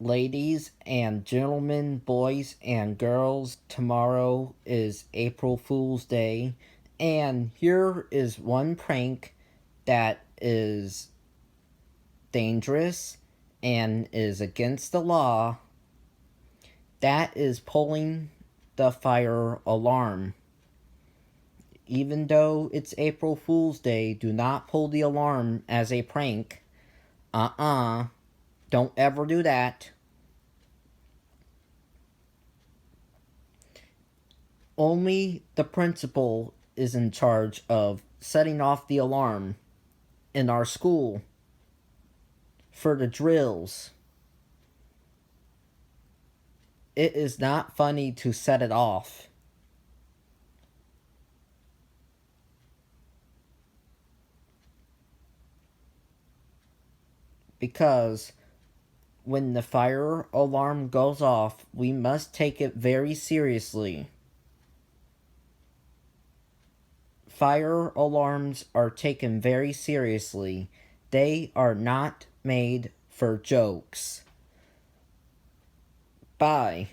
Ladies and gentlemen, boys and girls, tomorrow is April Fool's Day, and here is one prank that is dangerous and is against the law. That is pulling the fire alarm. Even though it's April Fool's Day, do not pull the alarm as a prank. Don't ever do that. Only the principal is in charge of setting off the alarm in our school for the drills. It is not funny to set it off. Because when the fire alarm goes off, we must take it very seriously. Fire alarms are taken very seriously. They are not made for jokes. Bye.